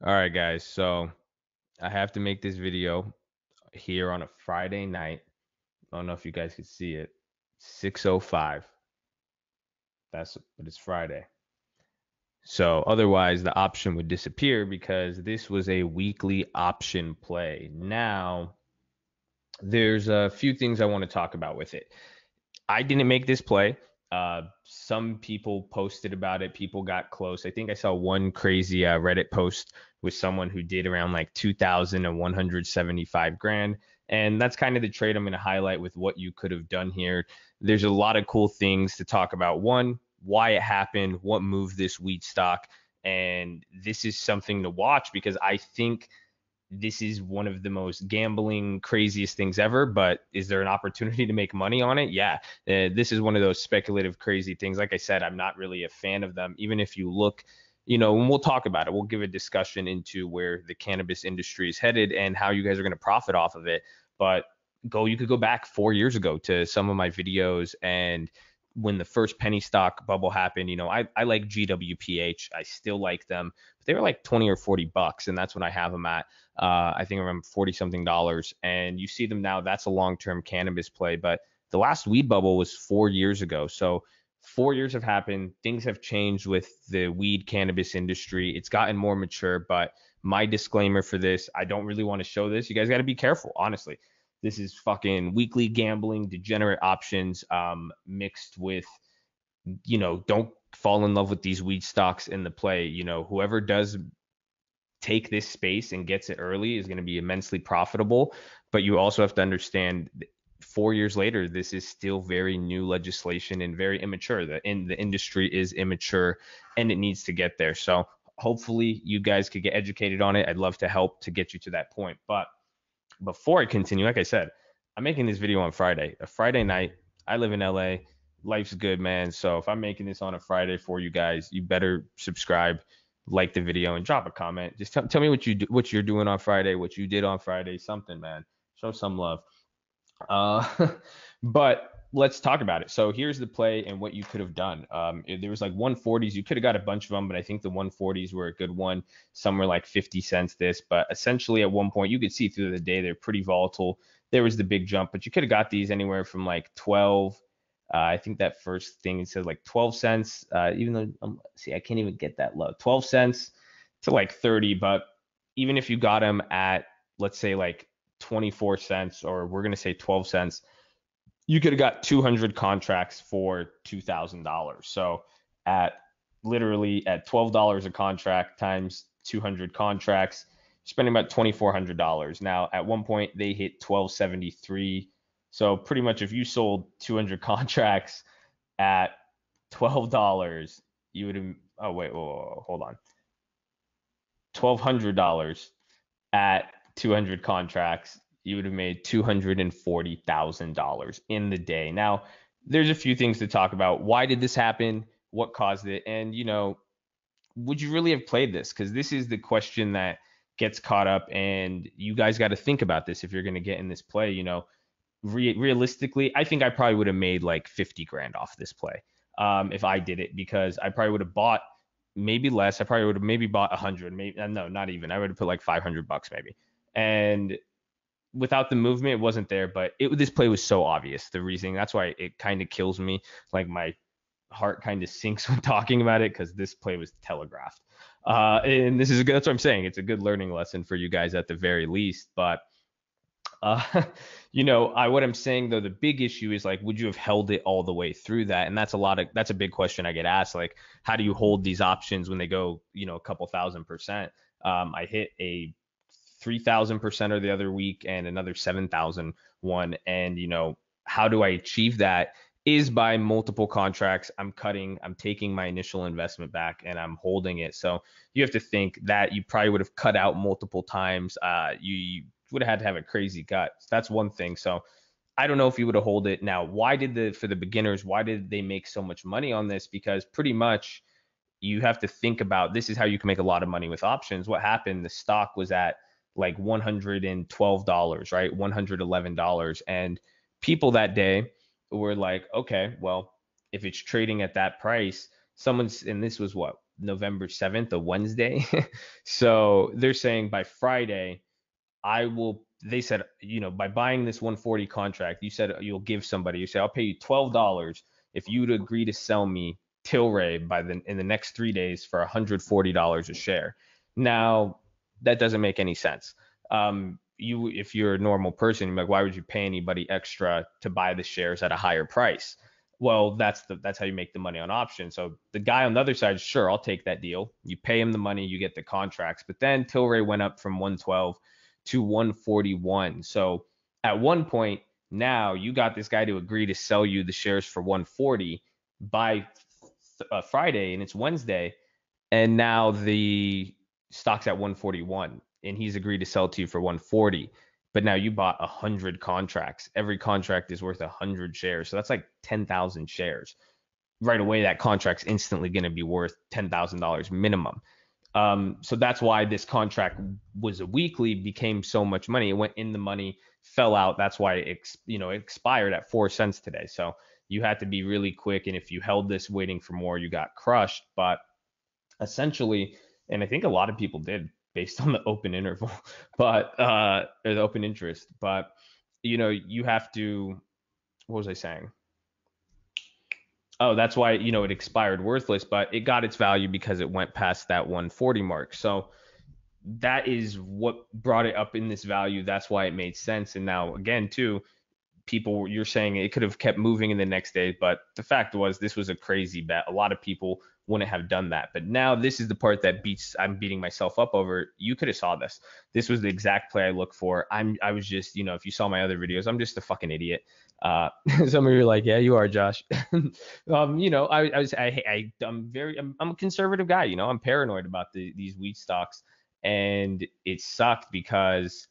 All right, guys. So I have to make this video here on a Friday night. I don't know if you guys could see it. 6:05. But it's Friday. So otherwise, the option would disappear because this was a weekly option play. Now, there's a few things I want to talk about with it. I didn't make this play. Some people posted about it. People got close. I think I saw one crazy Reddit post with someone who did around like 2,175 grand. And that's kind of the trade I'm going to highlight with what you could have done here. There's a lot of cool things to talk about. One, why it happened, what moved this wheat stock. And this is something to watch because I think this is one of the most gambling, craziest things ever. But is there an opportunity to make money on it? Yeah. This is one of those speculative, crazy things. Like I said, I'm not really a fan of them. Even if you look, and we'll talk about it, we'll give a discussion into where the cannabis industry is headed and how you guys are going to profit off of it. But you could go back 4 years ago to some of my videos and when the first penny stock bubble happened, I like GWPH. I still like them, but they were like 20 or $40, and that's when I have them at. I think around 40 something dollars. And you see them now, that's a long term cannabis play. But the last weed bubble was 4 years ago. So 4 years have happened. Things have changed with the weed cannabis industry. It's gotten more mature. But my disclaimer for this, I don't really want to show this. You guys got to be careful, honestly. This is fucking weekly gambling, degenerate options mixed with, don't fall in love with these weed stocks in the play. Whoever does take this space and gets it early is going to be immensely profitable. But you also have to understand 4 years later, this is still very new legislation and very immature. The industry is immature and it needs to get there. So hopefully you guys could get educated on it. I'd love to help to get you to that point. But before I continue, like I said, I'm making this video on Friday, a Friday night. I live in LA. Life's good, man. So if I'm making this on a Friday for you guys, you better subscribe, like the video, and drop a comment. Just tell me what you're doing on Friday, what you did on Friday, something, man. Show some love. Uh, but let's talk about it. So here's the play and what you could have done. There was like 140s. You could have got a bunch of them, but I think the 140s were a good one. Some were like 50 cents this, but essentially at one point you could see through the day they're pretty volatile. There was the big jump, but you could have got these anywhere from like 12. I think that first thing it says like 12 cents. Even though see, I can't even get that low. 12 cents to like 30, but even if you got them at, let's say, like 24 cents, or we're going to say 12 cents, you could have got 200 contracts for $2,000. So at literally at $12 a contract times 200 contracts, you're spending about $2,400. Now, at one point, they hit 1273. So pretty much if you sold 200 contracts at $12, you would have, oh, wait, whoa, hold on. $1,200 at 200 contracts, you would have made $240,000 in the day. Now, there's a few things to talk about. Why did this happen? What caused it? And, would you really have played this? Because this is the question that gets caught up, and you guys got to think about this if you're going to get in this play. Realistically, I think I probably would have made like 50 grand off this play if I did it, because I probably would have bought maybe less. I probably would have maybe bought 100, maybe no, not even. I would have put like $500 maybe. And without the movement, it wasn't there. But this play was so obvious. The reasoning. That's why it kind of kills me. Like my heart kind of sinks when talking about it because this play was telegraphed. And that's what I'm saying. It's a good learning lesson for you guys at the very least. But uh, what I'm saying though, the big issue is like, would you have held it all the way through that? And that's a big question I get asked. Like, how do you hold these options when they go, a couple thousand%? I hit a 3,000% or the other week and another 7,000 one. And, how do I achieve that? Is by multiple contracts. I'm taking my initial investment back and I'm holding it. So you have to think that you probably would have cut out multiple times. You would have had to have a crazy gut. That's one thing. So I don't know if you would have hold it. Now, for the beginners, why did they make so much money on this? Because pretty much you have to think about, this is how you can make a lot of money with options. What happened? The stock was at like $112, right? $111. And people that day were like, okay, well, if it's trading at that price, and this was what? November 7th, a Wednesday. So they're saying by Friday, they said, by buying this 140 contract, you said you'll give somebody, you say, I'll pay you $12 if you'd agree to sell me Tilray in the next 3 days for $140 a share. Now, that doesn't make any sense. If you're a normal person, you're like, why would you pay anybody extra to buy the shares at a higher price? Well, that's how you make the money on options. So the guy on the other side, sure, I'll take that deal. You pay him the money, you get the contracts. But then Tilray went up from 112 to 141. So at one point, now you got this guy to agree to sell you the shares for 140 by Friday, and it's Wednesday, and now the stock's at 141, and he's agreed to sell to you for 140. But now you bought 100 contracts. Every contract is worth 100 shares. So that's like 10,000 shares. Right away, that contract's instantly going to be worth $10,000 minimum. So that's why this contract was a weekly, became so much money. It went in the money, fell out. That's why it expired at 4 cents today. So you had to be really quick. And if you held this waiting for more, you got crushed. But essentially, and I think a lot of people did based on the open interval, but or the open interest. But you have to. What was I saying? Oh, that's why it expired worthless, but it got its value because it went past that 140 mark. So that is what brought it up in this value. That's why it made sense. And now again, too, you're saying it could have kept moving in the next day, but the fact was this was a crazy bet. A lot of people wouldn't have done that. But now this is the part that I'm beating myself up over. You could have saw this. This was the exact play I look for. I was just, if you saw my other videos, I'm just a fucking idiot. Some of you are like, yeah, you are, Josh. I'm a conservative guy. I'm paranoid about these weed stocks, and it sucked because,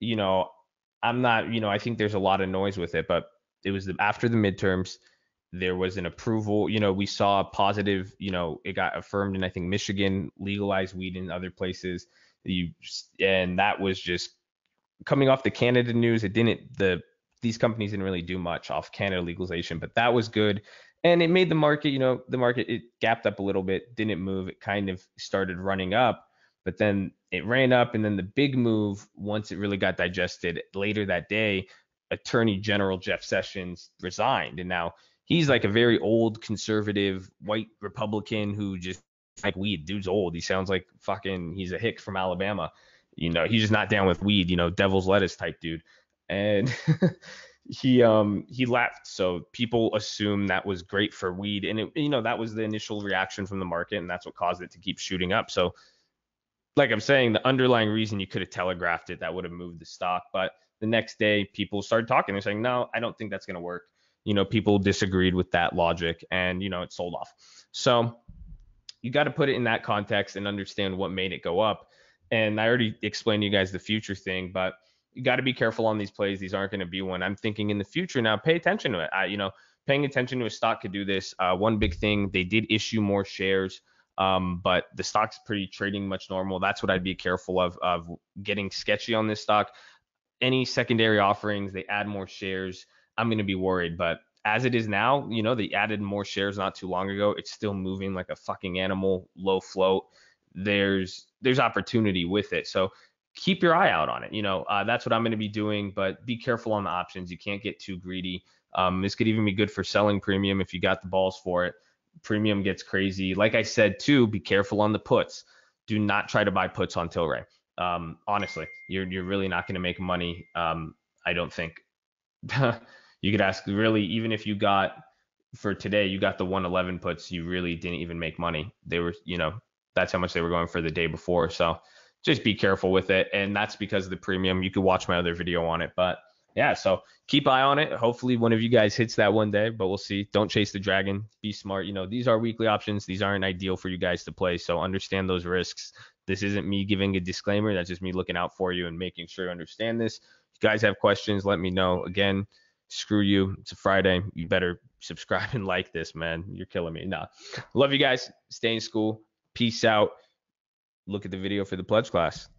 I'm not, I think there's a lot of noise with it, but it was after the midterms, there was an approval. We saw a positive, it got affirmed in, I think, Michigan, legalized weed in other places. And that was just coming off the Canada news. These companies didn't really do much off Canada legalization, but that was good. And it made the market, it gapped up a little bit, didn't move. It kind of started running up, but then it ran up. And then the big move, once it really got digested later that day, Attorney General Jeff Sessions resigned. And now he's like a very old conservative white Republican who just like weed. Dude's old. He sounds like he's a hick from Alabama. He's just not down with weed, devil's lettuce type dude. And he left. So people assume that was great for weed. And that was the initial reaction from the market, and that's what caused it to keep shooting up. So like I'm saying, the underlying reason you could have telegraphed it, that would have moved the stock. But the next day, people started talking. They're saying, no, I don't think that's going to work. People disagreed with that logic, and, it sold off. So you got to put it in that context and understand what made it go up. And I already explained to you guys the future thing, but you got to be careful on these plays. These aren't going to be one. I'm thinking in the future now, pay attention to it. Paying attention to a stock could do this. One big thing, they did issue more shares. But the stock's pretty trading much normal. That's what I'd be careful of getting sketchy on this stock. Any secondary offerings, they add more shares, I'm going to be worried. But as it is now, they added more shares not too long ago. It's still moving like a fucking animal, low float. There's opportunity with it. So keep your eye out on it. That's what I'm going to be doing, but be careful on the options. You can't get too greedy. This could even be good for selling premium if you got the balls for it. Premium gets crazy. Like I said, too, be careful on the puts. Do not try to buy puts on Tilray. Honestly, you're really not going to make money. I don't think. You could ask, really, even if you got, for today, you got the 111 puts, you really didn't even make money. They were, that's how much they were going for the day before. So just be careful with it. And that's because of the premium. You could watch my other video on it. But yeah, so keep eye on it. Hopefully one of you guys hits that one day, but we'll see. Don't chase the dragon. Be smart. These are weekly options. These aren't ideal for you guys to play. So understand those risks. This isn't me giving a disclaimer. That's just me looking out for you and making sure you understand this. If you guys have questions, let me know. Again, screw you. It's a Friday. You better subscribe and like this, man. You're killing me. Nah. Love you guys. Stay in school. Peace out. Look at the video for the pledge class.